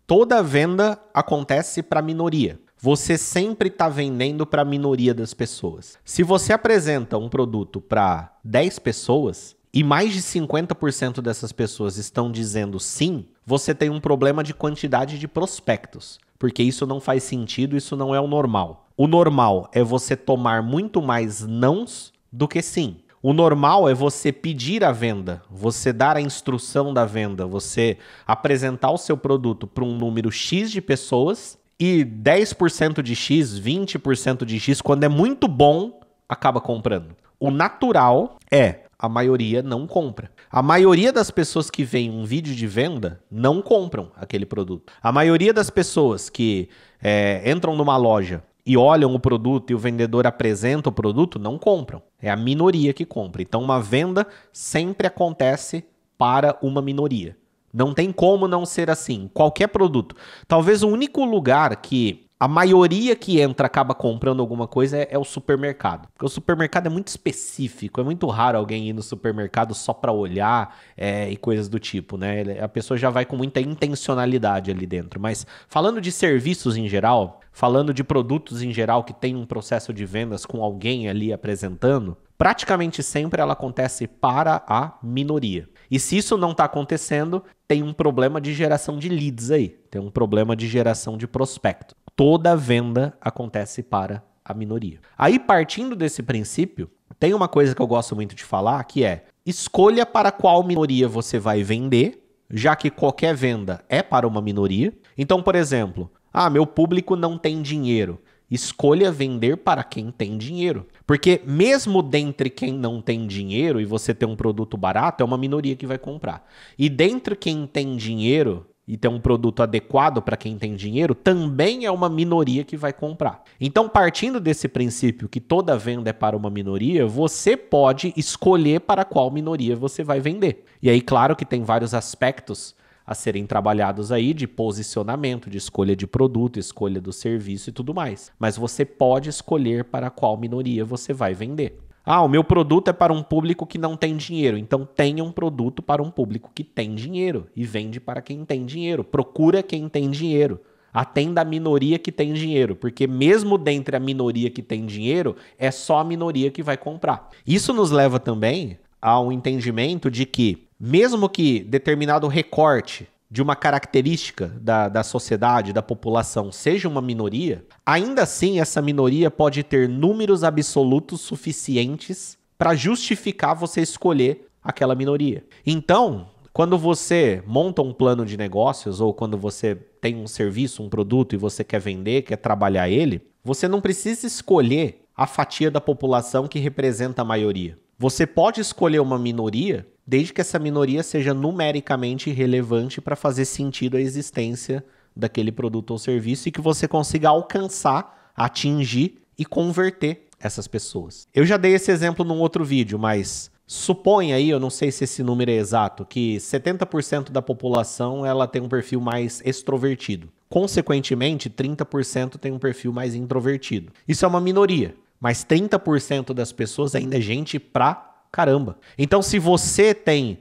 toda venda acontece para a minoria. Você sempre está vendendo para a minoria das pessoas. Se você apresenta um produto para 10 pessoas e mais de 50% dessas pessoas estão dizendo sim, você tem um problema de quantidade de prospectos. Porque isso não faz sentido, isso não é o normal. O normal é você tomar muito mais nãos do que sim. O normal é você pedir a venda, você dar a instrução da venda, você apresentar o seu produto para um número X de pessoas e 10% de X, 20% de X, quando é muito bom, acaba comprando. O natural é a maioria não compra. A maioria das pessoas que veem um vídeo de venda não compram aquele produto. A maioria das pessoas que entram numa loja e olham o produto e o vendedor apresenta o produto, não compram. É a minoria que compra. Então, uma venda sempre acontece para uma minoria. Não tem como não ser assim. Qualquer produto. Talvez o único lugar que a maioria que entra acaba comprando alguma coisa é o supermercado. Porque o supermercado é muito específico. É muito raro alguém ir no supermercado só para olhar e coisas do tipo, né? A pessoa já vai com muita intencionalidade ali dentro. Mas falando de serviços em geral, falando de produtos em geral que tem um processo de vendas com alguém ali apresentando, praticamente sempre ela acontece para a minoria. E se isso não está acontecendo, tem um problema de geração de leads aí. Tem um problema de geração de prospecto. Toda venda acontece para a minoria. Aí, partindo desse princípio, tem uma coisa que eu gosto muito de falar, que é: escolha para qual minoria você vai vender, já que qualquer venda é para uma minoria. Então, por exemplo, meu público não tem dinheiro. Escolha vender para quem tem dinheiro. Porque mesmo dentre quem não tem dinheiro e você tem um produto barato, é uma minoria que vai comprar. E dentre quem tem dinheiro e tem um produto adequado para quem tem dinheiro, também é uma minoria que vai comprar. Então, partindo desse princípio que toda venda é para uma minoria, você pode escolher para qual minoria você vai vender. E aí, claro que tem vários aspectos a serem trabalhados aí de posicionamento, de escolha de produto, escolha do serviço e tudo mais. Mas você pode escolher para qual minoria você vai vender. O meu produto é para um público que não tem dinheiro. Então tenha um produto para um público que tem dinheiro e vende para quem tem dinheiro. Procura quem tem dinheiro. Atenda a minoria que tem dinheiro, porque mesmo dentre a minoria que tem dinheiro, é só a minoria que vai comprar. Isso nos leva também a um entendimento de que, mesmo que determinado recorte de uma característica da sociedade, da população, seja uma minoria, ainda assim essa minoria pode ter números absolutos suficientes para justificar você escolher aquela minoria. Então, quando você monta um plano de negócios ou quando você tem um serviço, um produto e você quer vender, quer trabalhar ele, você não precisa escolher a fatia da população que representa a maioria. Você pode escolher uma minoria desde que essa minoria seja numericamente relevante para fazer sentido a existência daquele produto ou serviço e que você consiga alcançar, atingir e converter essas pessoas. Eu já dei esse exemplo num outro vídeo, mas suponha aí, eu não sei se esse número é exato, que 70% da população ela tem um perfil mais extrovertido. Consequentemente, 30% tem um perfil mais introvertido. Isso é uma minoria, mas 30% das pessoas ainda é gente pra caramba. Então, se você tem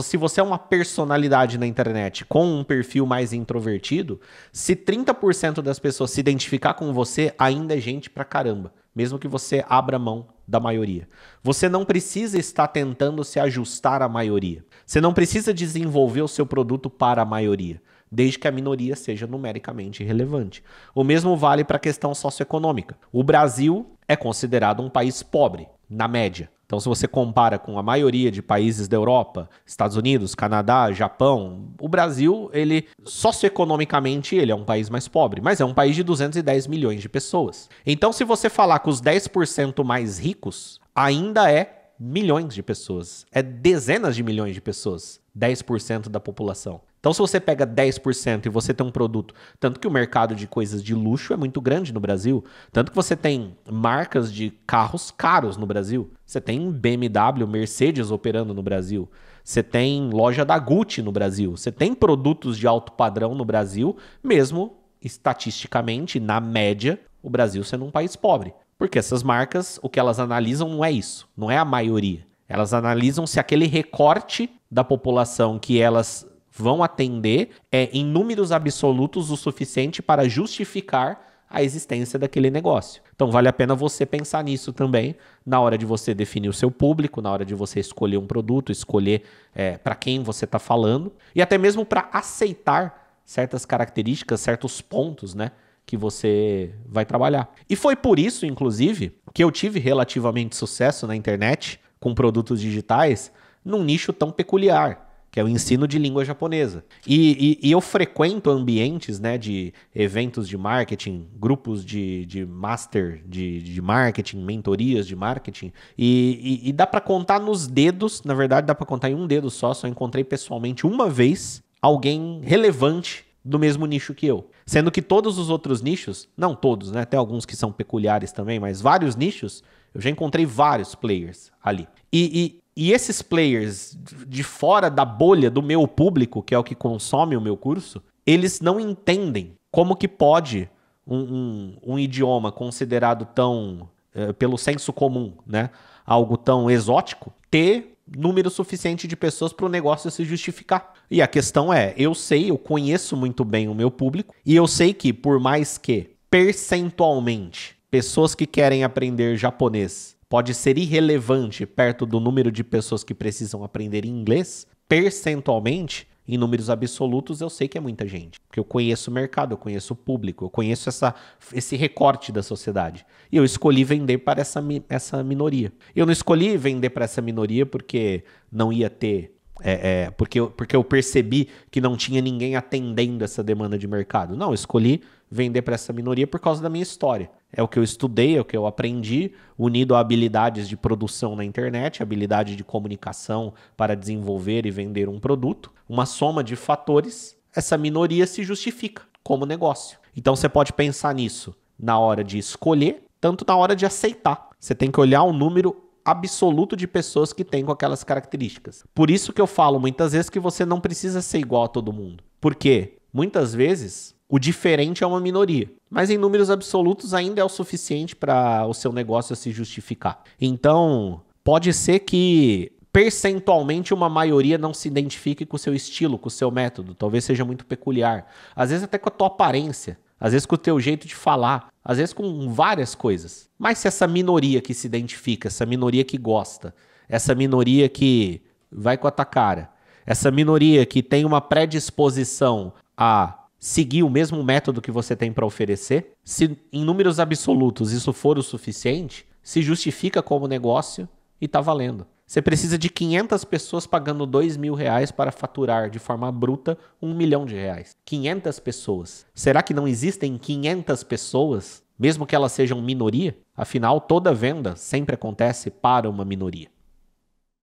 se você é uma personalidade na internet com um perfil mais introvertido, se 30% das pessoas se identificar com você, ainda é gente pra caramba, mesmo que você abra mão da maioria. Você não precisa estar tentando se ajustar à maioria. Você não precisa desenvolver o seu produto para a maioria, desde que a minoria seja numericamente relevante. O mesmo vale para a questão socioeconômica. O Brasil é considerado um país pobre, na média. Então, se você compara com a maioria de países da Europa, Estados Unidos, Canadá, Japão, o Brasil, socioeconomicamente, ele é um país mais pobre, mas é um país de 210 milhões de pessoas. Então, se você falar com os 10% mais ricos, ainda é milhões de pessoas. É dezenas de milhões de pessoas. 10% da população. Então, se você pega 10% e você tem um produto, tanto que o mercado de coisas de luxo é muito grande no Brasil, tanto que você tem marcas de carros caros no Brasil, você tem BMW, Mercedes operando no Brasil, você tem loja da Gucci no Brasil, você tem produtos de alto padrão no Brasil, mesmo estatisticamente, na média, o Brasil sendo um país pobre. Porque essas marcas, o que elas analisam não é isso, não é a maioria. Elas analisam se aquele recorte da população que elas vão atender em números absolutos o suficiente para justificar a existência daquele negócio. Então vale a pena você pensar nisso também na hora de você definir o seu público, na hora de você escolher um produto, escolher para quem você está falando e até mesmo para aceitar certas características, certos pontos, né, que você vai trabalhar. E foi por isso, inclusive, que eu tive relativamente sucesso na internet com produtos digitais num nicho tão peculiar, que é o ensino de língua japonesa. E eu frequento ambientes, né, de eventos de marketing, grupos de master de marketing, mentorias de marketing, e dá para contar nos dedos, na verdade dá para contar em um dedo só encontrei pessoalmente uma vez alguém relevante do mesmo nicho que eu. Sendo que todos os outros nichos, não todos, né, até alguns que são peculiares também, mas vários nichos, eu já encontrei vários players ali. E esses players de fora da bolha do meu público, que é o que consome o meu curso, eles não entendem como que pode um idioma considerado tão, pelo senso comum, né, algo tão exótico, ter número suficiente de pessoas para o negócio se justificar. E a questão é, eu conheço muito bem o meu público, e eu sei que por mais que, percentualmente, pessoas que querem aprender japonês pode ser irrelevante perto do número de pessoas que precisam aprender inglês, percentualmente, em números absolutos, eu sei que é muita gente. Porque eu conheço o mercado, eu conheço o público, eu conheço esse recorte da sociedade. E eu escolhi vender para essa minoria. Eu não escolhi vender para essa minoria porque não ia ter... porque eu percebi que não tinha ninguém atendendo essa demanda de mercado. Não, eu escolhi vender para essa minoria por causa da minha história. É o que eu estudei, é o que eu aprendi, unido a habilidades de produção na internet, habilidade de comunicação para desenvolver e vender um produto. Uma soma de fatores, essa minoria se justifica como negócio. Então você pode pensar nisso na hora de escolher, tanto na hora de aceitar. Você tem que olhar o número absoluto de pessoas que têm com aquelas características. Por isso que eu falo muitas vezes que você não precisa ser igual a todo mundo. Porque muitas vezes o diferente é uma minoria, mas em números absolutos ainda é o suficiente para o seu negócio se justificar. Então, pode ser que percentualmente uma maioria não se identifique com o seu estilo, com o seu método, talvez seja muito peculiar. Às vezes até com a tua aparência, às vezes com o teu jeito de falar, às vezes com várias coisas. Mas se essa minoria que se identifica, essa minoria que gosta, essa minoria que vai com a tua cara, essa minoria que tem uma predisposição a seguir o mesmo método que você tem para oferecer, se em números absolutos isso for o suficiente, se justifica como negócio e está valendo. Você precisa de 500 pessoas pagando R$2.000 para faturar de forma bruta R$1 milhão. 500 pessoas. Será que não existem 500 pessoas, mesmo que elas sejam minoria? Afinal, toda venda sempre acontece para uma minoria.